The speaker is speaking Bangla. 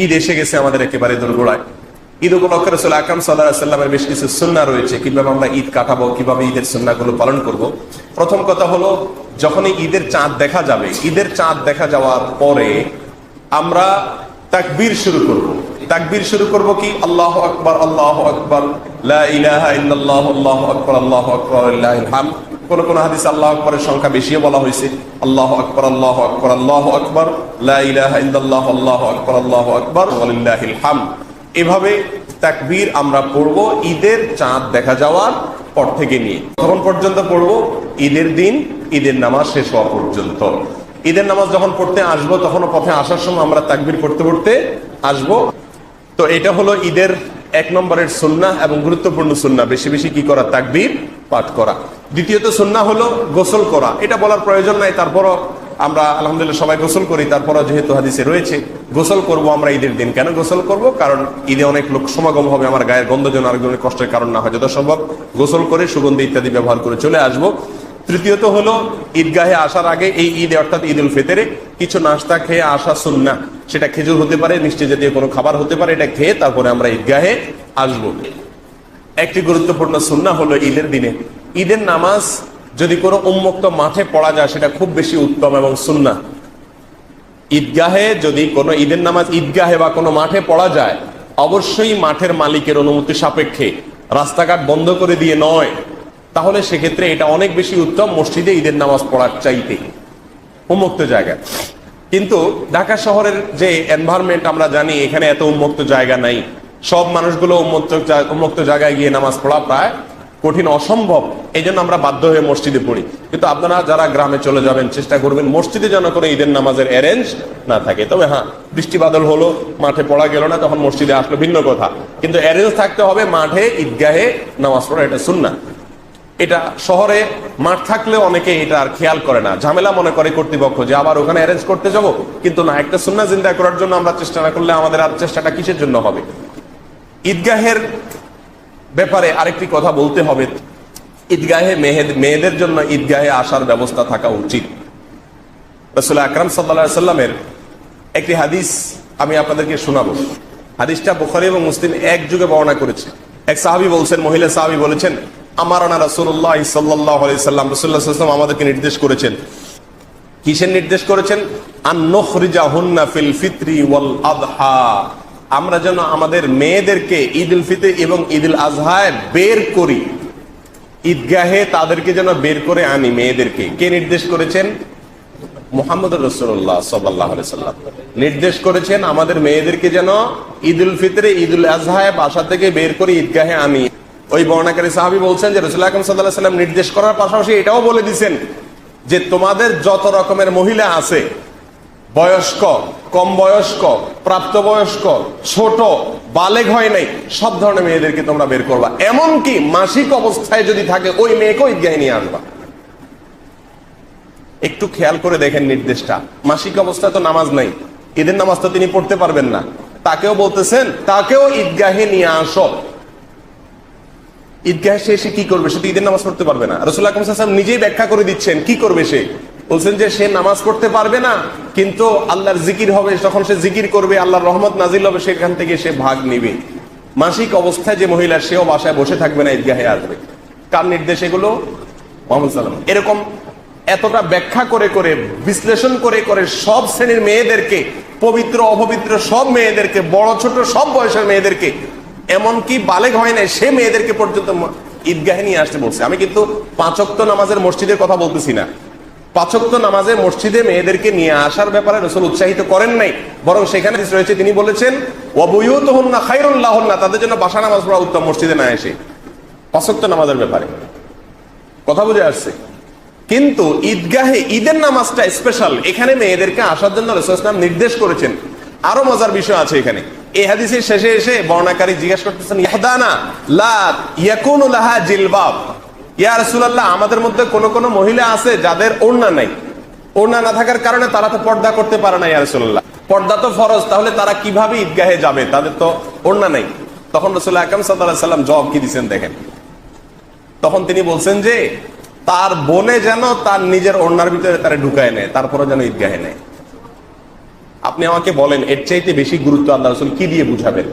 ঈদ এসে গেছে আমাদের একেবারে দোরগোড়ায়। ঈদ উপলক্ষে রাসূল আকরাম সাল্লাল্লাহু আলাইহি ওয়াসাল্লামের বেশ কিছু সুন্নাহ রয়েছে, কিভাবে আমরা ঈদ কাটাবো, কিভাবে ঈদের সুন্নাহগুলো পালন করব। প্রথম কথা হলো, যখনই ঈদের চাঁদ দেখা যাবে, ঈদের চাঁদ দেখা যাওয়ার পরে আমরা তাকবীর শুরু করব। তাকবীর শুরু করব কি, আল্লাহু আকবার, আল্লাহু আকবার, লা ইলাহা ইল্লাল্লাহ, আল্লাহু আকবার, আল্লাহু আকবার, লিল্লাহিল হামদ। কোন কোন হাদিসে আল্লাহু আকবারের সংখ্যা বেশিও বলা হয়েছে, আল্লাহু আকবার, আল্লাহু আকবার, আল্লাহু আকবার, লা ইলাহা ইল্লাল্লাহ, আল্লাহু আকবার, আল্লাহু আকবার, লিল্লাহিল হামদ। এভাবে তাকবীর আমরা পড়ব ঈদের চাঁদ দেখা যাওয়ার পর থেকে নিয়ে তখন পর্যন্ত পড়ব, ঈদের দিন ঈদের নামাজ শেষ হওয়া পর্যন্ত। ঈদের নামাজ যখন পড়তে আসবো, তখনও পথে আসার সময় আমরা তাকবীর পড়তে পড়তে আসবো। তো এটা হলো ঈদের এক নম্বরের সুন্নাহ এবং গুরুত্বপূর্ণ সুন্নাহ, বেশি বেশি কি করা, তাকবীর পাঠ করা। দ্বিতীয়ত সুন্নাহ হলো গোসল করা। এটা বলার প্রয়োজন নাই, তারপরও আমরা আলহামদুলিল্লাহ সবাই গোসল করি, তারপরও যেহেতু হাদিসে রয়েছে গোসল করব আমরা ঈদের দিন। কেন গোসল করব? কারণ ঈদে অনেক লোক সমাগম হবে, আমার গায়ের গন্ধ যেন আরেকজনের কষ্টের কারণ না হয়, যত সম্ভব গোসল করে সুগন্ধি ইত্যাদি ব্যবহার করে চলে আসবো। তৃতীয়ত হলো ঈদগাহে আসার আগে, এই ঈদে অর্থাৎ ঈদ উল ফিতরে কিছু নাস্তা খেয়ে আসা সুন্নাহ। সেটা খেজুর হতে পারে, মিষ্টি জাতীয় কোনো খাবার হতে পারে, এটা খেয়ে তারপরে আমরা ঈদগাহে আসবো। একটি গুরুত্বপূর্ণ সুন্নাহ হলো ঈদের দিনে ঈদের নামাজ যদি কোনো উন্মুক্ত মাঠে পড়া যায়, সেটা খুব বেশি উত্তম এবং সুন্নাহ। ঈদগাহে যদি কোনো ঈদের নামাজ ঈদগাহে বা কোনো মাঠে পড়া যায়, অবশ্যই মাঠের মালিকের অনুমতি সাপেক্ষে, রাস্তাঘাট বন্ধ করে দিয়ে নয়, তাহলে সেক্ষেত্রে এটা অনেক বেশি উত্তম মসজিদে ঈদের নামাজ পড়ার চাইতে উন্মুক্ত জায়গা। কিন্তু ঢাকা শহরের যে এনভায়রনমেন্ট আমরা জানি, এখানে এত উন্মুক্ত জায়গা নাই। সব মানুষগুলো উন্মুক্ত জায়গায় গিয়ে নামাজ পড়া প্রায় কঠিন, অসম্ভব। এই জন্য আমরা বাধ্য হয়ে মসজিদে পড়ি। কিন্তু আপনারা যারা গ্রামে চলে যাবেন, চেষ্টা করবেন মসজিদে যেন কোনো ঈদের নামাজের অ্যারেঞ্জ না থাকে। তবে হ্যাঁ, বৃষ্টি বাদল হলো, মাঠে পড়া গেল না, তখন মসজিদে আসলো, ভিন্ন কথা। কিন্তু অ্যারেঞ্জ থাকতে হবে মাঠে, ঈদগাহে নামাজ পড়া, এটা সুন্নাহ। এটা শহরে মাঠ থাকলেও অনেকে এটা আর খেয়াল করে না, ঝামেলা মনে করে কর্তৃপক্ষ যে আবার ওখানে অ্যারেঞ্জ করতে যাব। কিন্তু না, একটা সুন্নাহ জিন্দা করার জন্য আমরা চেষ্টা না করলে আমাদের আর চেষ্টাটা কিসের জন্য হবে? ঈদগাহের ব্যাপারে আরেকটি কথা বলতে হবে, ঈদগাহে মেয়েদের জন্য ঈদগাহে আসার ব্যবস্থা থাকা উচিত। রাসূল আকরাম সাল্লাল্লাহু আলাইহি ওয়াসাল্লামের একটি হাদিস আমি আপনাদেরকে শোনাবো। হাদিসটা বুখারী এবং মুসলিম এক যুগে বর্ণনা করেছে। এক সাহাবী বলছেন, মহিলা সাহাবী বলেছেন, আমারানা রাসূলুল্লাহ সাল্লাল্লাহু আলাইহি ওয়াসাল্লাম, রাসূলুল্লাহ সাল্লাল্লাহু আলাইহি ওয়াসাল্লাম আমাদেরকে নির্দেশ করেছেন। কিসের নির্দেশ করেছেন? আন নুখরিজাহুন্না ফিল ফিতরি ওয়াল আযহা, আমরা যেন আমাদের মেয়েদেরকে ঈদ উল ফিতর এবং ঈদ উল আযহায় বের করি, ঈদগাহে তাদেরকে যেন বের করে আনি মেয়েদেরকে। কে নির্দেশ করেছেন? মুহাম্মদুর রাসূলুল্লাহ সাল্লাল্লাহু আলাইহি ওয়াসাল্লাম নির্দেশ করেছেন আমাদের মেয়েদেরকে যেন ঈদ উল ফিতরে ঈদ উল আযহায় বাসা থেকে বের করে ঈদগাহে আনি। ওই বর্ণনাকারী সাহাবী বলছেন যে রাসূল আকরাম সাল্লাল্লাহু আলাইহি ওয়াসাল্লাম নির্দেশ করার পাশাপাশি এটাও বলে দিয়েছেন যে তোমাদের যত রকমের মহিলা আছে, বয়স্ক, কম বয়স্ক, প্রাপ্তবয়স্ক, ছোট, বালেগ হয় নাই, সব ধরনের মেয়েদেরকে তোমরা বের করবা। এমনকি মাসিক অবস্থায় যদি থাকে, ওই মেয়েকেও ঈদগাহে নিয়ে আসবা। একটু খেয়াল করে দেখেন নির্দেশটা। মাসিক অবস্থায় তো নামাজ নাই, ঈদের নামাজ তো তিনি পড়তে পারবেন না, তাকেও বলতেছেন তাকেও ঈদগাহে নিয়ে আসো। ঈদগাহে সে কি করবে? সে তো ঈদের নামাজ পড়তে পারবে না। রাসূল আকরাম সাল্লাল্লাহু আলাইহি ওয়াসাল্লাম নিজেই ব্যাখ্যা করে দিচ্ছেন কি করবে সে। বলছেন যে সে নামাজ পড়তে পারবে না, কিন্তু আল্লাহর জিকির হবে, তখন সে জিকির করবে, আল্লাহর রহমত নাজিল হবে, সেখান থেকে সে ভাগ নিবে। মাসিক অবস্থায় যে মহিলা, সেও বাসায় বসে থাকবে না, ঈদগাহে আসবে। কার নির্দেশ এগুলো? মুহাম্মদ সাল্লাল্লাহু আলাইহি ওয়াসাল্লাম। এরকম এতটা ব্যাখ্যা করে করে, বিশ্লেষণ করে করে সব শ্রেণীর মেয়েদেরকে, পবিত্র অপবিত্র সব মেয়েদেরকে, বড় ছোট সব বয়সের মেয়েদেরকে, এমনকি বালেগ হয় না সে মেয়েদেরকে পর্যন্ত ঈদগাহে নিয়ে আসতে বলছে। আমি কিন্তু 5 ওয়াক্ত নামাজের মসজিদের কথা বলতেছি না। 5 ওয়াক্ত নামাজের মসজিদে মেয়েদেরকে নিয়ে আসার ব্যাপারে রাসূল উৎসাহিত করেন নাই, বরং সেখানে রয়েছে তিনি বলেছেন ওয়া বুয়ুতুহুন্না খায়রুল লাহুন্না, তাদের জন্য বাসা নামাজ পড়া উত্তম, মসজিদে না এসে। 5 ওয়াক্ত নামাজের ব্যাপারে কথা বুঝে আসছে। কিন্তু ঈদগাহে ঈদের নামাজটা স্পেশাল, এখানে মেয়েদেরকে আসার জন্য রাসূল সাল্লাল্লাহু আলাইহি ওয়াসাল্লাম নির্দেশ করেছেন। আরো মজার বিষয় আছে এখানে। এই হাদিসের শেষে এসে বর্ণনাকারী জিজ্ঞেস করতেছেন, ইহদানা লা ইয়াকুনু লাহা জিলবাব, ইয়া রাসূলুল্লাহ, আমাদের মধ্যে কোন কোন মহিলা আছে যাদের ওড়না নাই, ওড়না না থাকার কারণে তারা তো পর্দা করতে পারে না, ইয়া রাসূলুল্লাহ, পর্দা তো ফরজ, তাহলে তারা কিভাবে ঈদগাহে যাবে, তাদের তো ওড়না নাই। তখন রাসূল আকরাম সাল্লাল্লাহু আলাইহি ওয়াসাল্লাম জবাব কি দিয়েছেন দেখেন। তখন তিনি বলছেন যে তার বোনে যেন তার নিজের ওড়নার ভিতরে তারা ঢুকায় নেয়, তারপরে যেন ঈদগাহে নেয়। আপনি আমাকে বলেন এর চাইতে বেশি গুরুত্ব আল্লাহ রাসূল কি দিয়ে বুঝাবেন?